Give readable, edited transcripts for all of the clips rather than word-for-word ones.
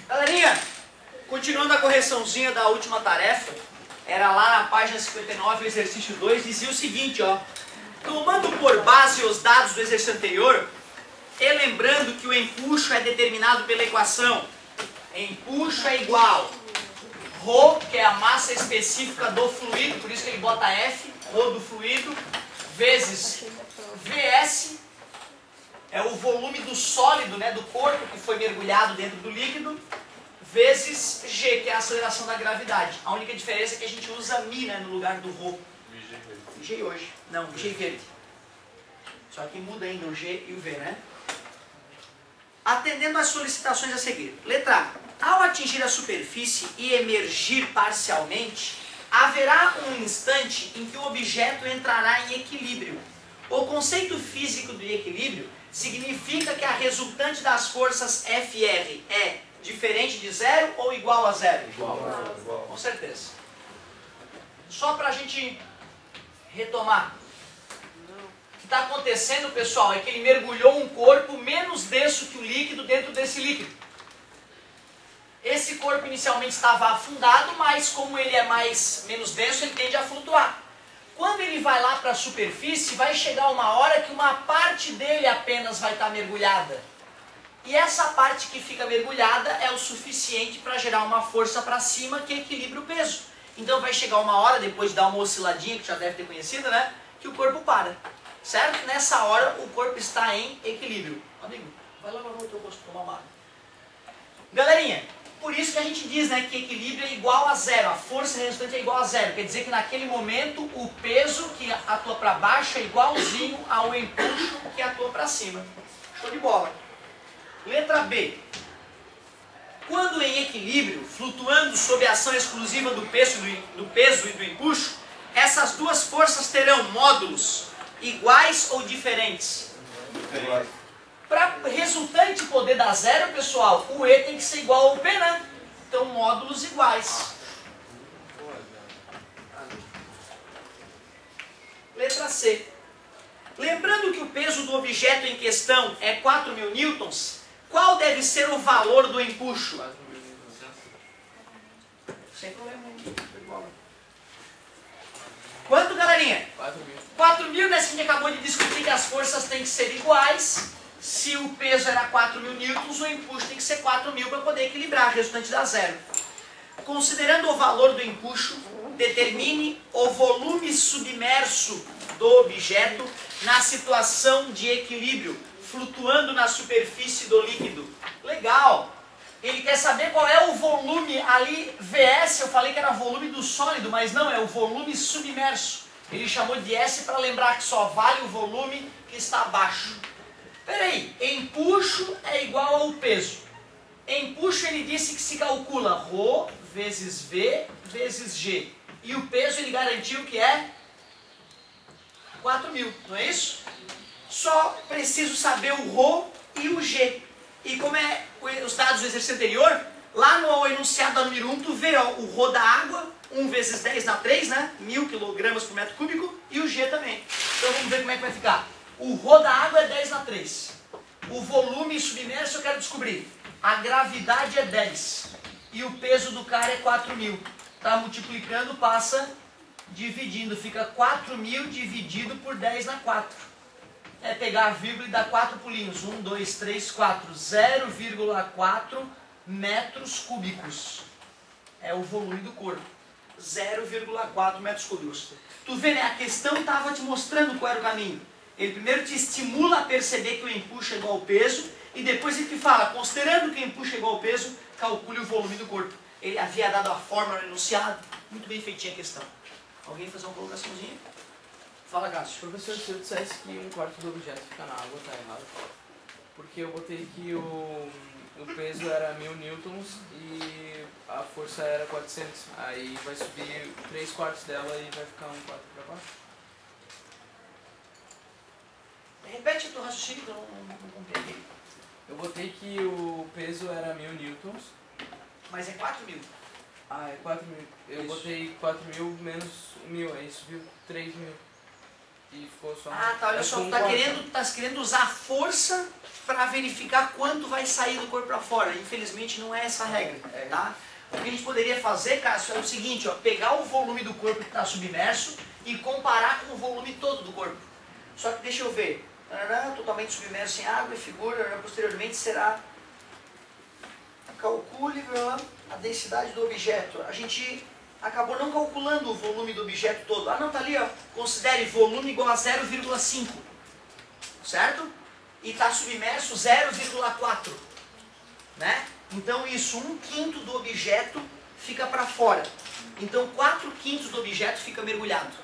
Galerinha, continuando a correçãozinha da última tarefa, era lá na página 59, o exercício 2, dizia o seguinte, ó. Tomando por base os dados do exercício anterior, e lembrando que o empuxo é determinado pela equação, empuxo é igual ρ, que é a massa específica do fluido, por isso que ele bota F, ρ do fluido, vezes Vs, é o volume do sólido, né, do corpo que foi mergulhado dentro do líquido, vezes G, que é a aceleração da gravidade. A única diferença é que a gente usa μ, né, no lugar do ρ. G hoje. Não, G verde. Só que muda ainda o G e o V, né? Atendendo às solicitações a seguir. Letra A. Ao atingir a superfície e emergir parcialmente, haverá um instante em que o objeto entrará em equilíbrio. O conceito físico do equilíbrio significa que a resultante das forças FR é diferente de zero ou igual a zero? Igual. Com certeza. Só para a gente retomar. O que está acontecendo, pessoal, é que ele mergulhou um corpo menos denso que o líquido dentro desse líquido. Esse corpo inicialmente estava afundado, mas como ele é menos denso, ele tende a flutuar. Quando ele vai lá para a superfície, vai chegar uma hora que uma parte dele apenas vai estar mergulhada. E essa parte que fica mergulhada é o suficiente para gerar uma força para cima que equilibra o peso. Então vai chegar uma hora, depois de dar uma osciladinha, que já deve ter conhecido, né? Que o corpo para. Certo? Nessa hora o corpo está em equilíbrio. Amigo, vai lá no teu rosto tomar uma água. Galerinha, por isso que a gente diz, né, que equilíbrio é igual a zero. A força resultante é igual a zero. Quer dizer que naquele momento o peso que atua para baixo é igualzinho ao empuxo que atua para cima. Show de bola. Letra B. Quando em equilíbrio, flutuando sob a ação exclusiva do peso e do empuxo, essas duas forças terão módulos iguais ou diferentes? Iguais. Para resultante poder dar zero, pessoal, o E tem que ser igual ao P, né? Então, módulos iguais. Letra C. Lembrando que o peso do objeto em questão é 4.000 newtons, qual deve ser o valor do empuxo? Sem problema. Quanto, galerinha? 4.000, né? A gente acabou de discutir que as forças têm que ser iguais. Se o peso era 4.000 newtons, o empuxo tem que ser 4.000 para poder equilibrar, a resultante dá zero. Considerando o valor do empuxo, determine o volume submerso do objeto na situação de equilíbrio, flutuando na superfície do líquido. Legal! Ele quer saber qual é o volume ali, Vs, eu falei que era volume do sólido, mas não, é o volume submerso. Ele chamou de S para lembrar que só vale o volume que está abaixo. Peraí, empuxo é igual ao peso. Empuxo ele disse que se calcula ρ vezes V vezes G. E o peso ele garantiu que é 4.000, não é isso? Só preciso saber o ρ e o G. E como é os dados do exercício anterior, lá no enunciado da número 1, tu vê ó, o ρ da água, 1 vezes 10 na 3, né? 1.000 kg por metro cúbico, e o G também. Então vamos ver como é que vai ficar. O ρ da água é 10 na 3. O volume submerso eu quero descobrir. A gravidade é 10. E o peso do cara é 4.000. Tá multiplicando, passa dividindo. Fica 4.000 dividido por 10 na 4. É pegar a vírgula e dar 4 pulinhos. 1, 2, 3, 4. 0,4 metros cúbicos. É o volume do corpo. 0,4 metros cúbicos. Tu vê, né? A questão estava te mostrando qual era o caminho. Ele primeiro te estimula a perceber que o empuxo é igual ao peso, e depois ele te fala, considerando que o empuxo é igual ao peso, calcule o volume do corpo. Ele havia dado a fórmula no enunciado, muito bem feitinha a questão. Alguém fazer uma colocaçãozinha? Fala, Cássio. Professor, se eu dissesse que 1/4 do objeto fica na água, tá errado. Porque eu botei que o peso era 1.000 newtons e a força era 400. Aí vai subir 3/4 dela e vai ficar 1/4 para baixo. Repete o teu raciocínio que eu não compreendi. Eu botei que o peso era 1.000 newtons. Mas é 4.000. Ah, é 4.000. Eu Isso. botei 4.000 menos 1.000, aí subiu 3.000. e ficou só... Ah, tá, olha só, tu tá querendo usar a força para verificar quanto vai sair do corpo para fora. Infelizmente não é essa a regra, tá? O que a gente poderia fazer, Cássio, é o seguinte, ó, pegar o volume do corpo que está submerso e comparar com o volume todo do corpo. Só que deixa eu ver, totalmente submerso em água e figura, posteriormente será... Calcule a densidade do objeto. A gente acabou não calculando o volume do objeto todo. Ah, não, tá ali, ó. Considere volume igual a 0,5. Certo? E está submerso 0,4. Né? Então isso, 1/5 do objeto fica para fora. Então 4/5 do objeto fica mergulhado.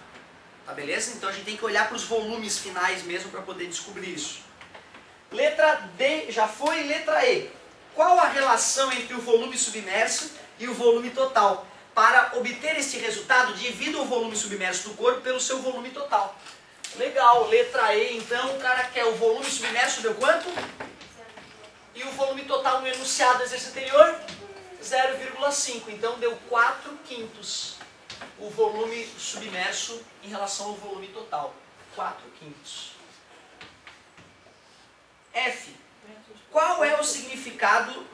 Tá beleza? Então a gente tem que olhar para os volumes finais mesmo para poder descobrir isso. Letra D já foi. Letra E. Qual a relação entre o volume submerso e o volume total? Para obter este resultado, divida o volume submerso do corpo pelo seu volume total. Legal, letra E, então o cara quer o volume submerso, deu quanto? E o volume total no enunciado do exercício anterior? 0,5. Então deu 4/5 o volume submerso em relação ao volume total. 4/5. F. Qual é o significado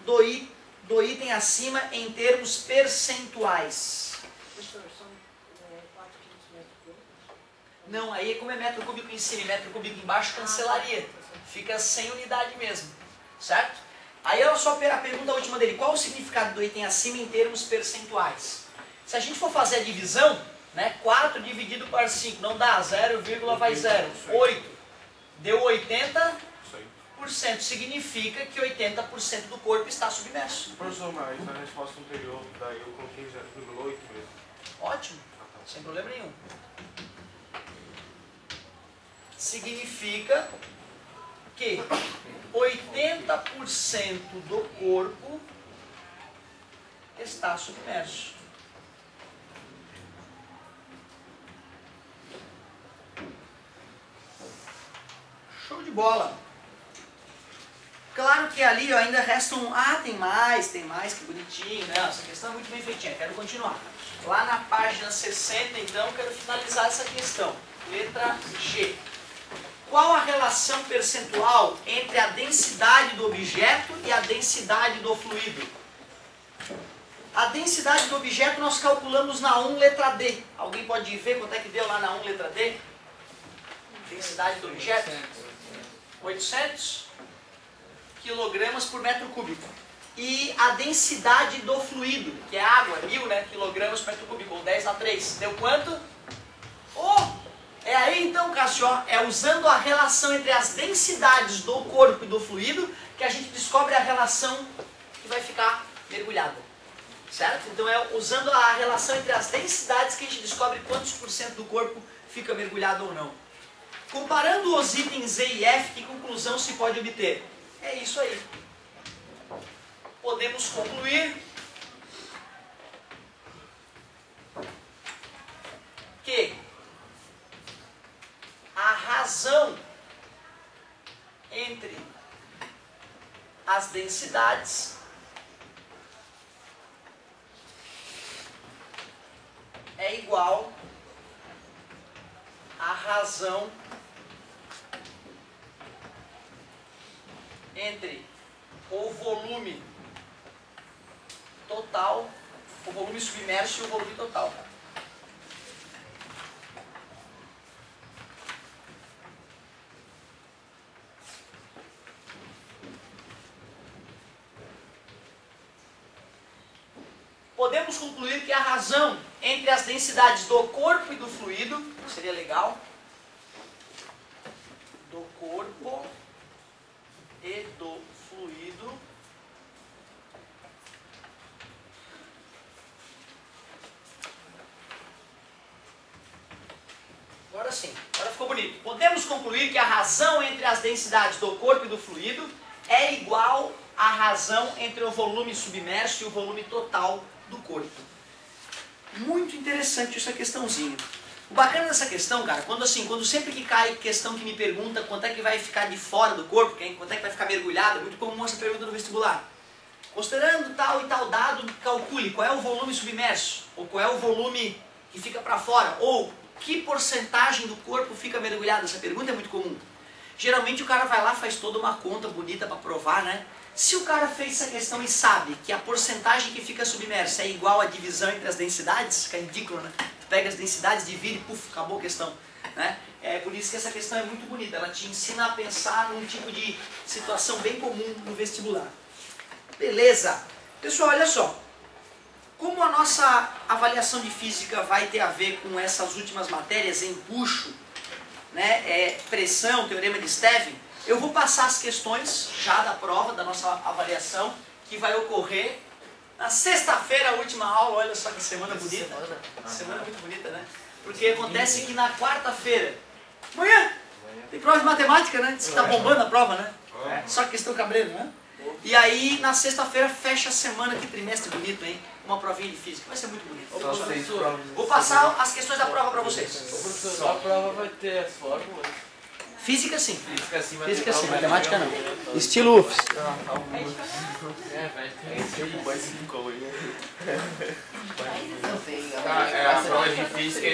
do item acima em termos percentuais? Não, aí como é metro cúbico em cima e metro cúbico embaixo, cancelaria. Fica sem unidade mesmo. Certo? Aí olha só a pergunta última dele. Qual o significado do item acima em termos percentuais? Se a gente for fazer a divisão, né, 4 dividido por 5, não dá, 0, vai 0. 8. Deu 80%. Significa que 80% do corpo está submerso. Professor, mas na resposta anterior, daí eu coloquei 0,8 mesmo. Ótimo. Sem problema nenhum. Significa que 80% do corpo está submerso. Show de bola. Claro que ali ó, ainda restam... Ah, tem mais, que bonitinho. Não, essa questão é muito bem feitinha, quero continuar. Lá na página 60, então, quero finalizar essa questão. Letra G. Qual a relação percentual entre a densidade do objeto e a densidade do fluido? A densidade do objeto nós calculamos na 1, letra D. Alguém pode ver quanto é que deu lá na 1, letra D? Densidade do objeto? 800 quilogramas por metro cúbico. E a densidade do fluido, que é água, 1000 quilogramas por metro cúbico, ou 10 a 3. Deu quanto? Oh! É aí então, Cássio, é usando a relação entre as densidades do corpo e do fluido que a gente descobre a relação que vai ficar mergulhada. Certo? Então é usando a relação entre as densidades que a gente descobre quantos por cento do corpo fica mergulhado ou não. Comparando os itens E e F, que conclusão se pode obter? É isso aí. Podemos concluir que a razão entre as densidades é igual à razão entre o volume total, o volume submerso e o volume total. Podemos concluir que a razão entre as densidades do corpo e do fluido, seria legal, do corpo e do fluido agora sim, agora ficou bonito. Podemos concluir que a razão entre as densidades do corpo e do fluido é igual à razão entre o volume submerso e o volume total do corpo. Muito interessante essa questãozinha. O bacana dessa questão, cara, quando sempre que cai questão que me pergunta quanto é que vai ficar de fora do corpo, quanto é que vai ficar mergulhado, é muito comum essa pergunta no vestibular. Considerando tal e tal dado, calcule qual é o volume submerso, ou qual é o volume que fica para fora, ou que porcentagem do corpo fica mergulhado? Essa pergunta é muito comum. Geralmente o cara vai lá, faz toda uma conta bonita para provar, né? Se o cara fez essa questão e sabe que a porcentagem que fica submersa é igual à divisão entre as densidades, fica ridículo, né? Tu pega as densidades, divide e puf, acabou a questão. Né? É por isso que essa questão é muito bonita, ela te ensina a pensar num tipo de situação bem comum no vestibular. Beleza. Pessoal, olha só. Como a nossa avaliação de física vai ter a ver com essas últimas matérias, empuxo, né, pressão, teorema de Stevin, eu vou passar as questões já da prova, da nossa avaliação, que vai ocorrer na sexta-feira, a última aula. Olha só que semana bonita. Semana muito bonita, né? Porque acontece que na quarta-feira, amanhã, tem prova de matemática, né? Diz que tá bombando a prova, né? Só questão cabreiro, né? E aí, na sexta-feira, fecha a semana, que trimestre bonito, hein? Uma provinha de física, vai ser muito bonito. Vou passar as questões da prova para vocês. Professor, a prova vai ter as fórmulas? Física sim. Física sim, matemática não. Estilo UFS. Vai ter. Vai se incluir. É a prova de física.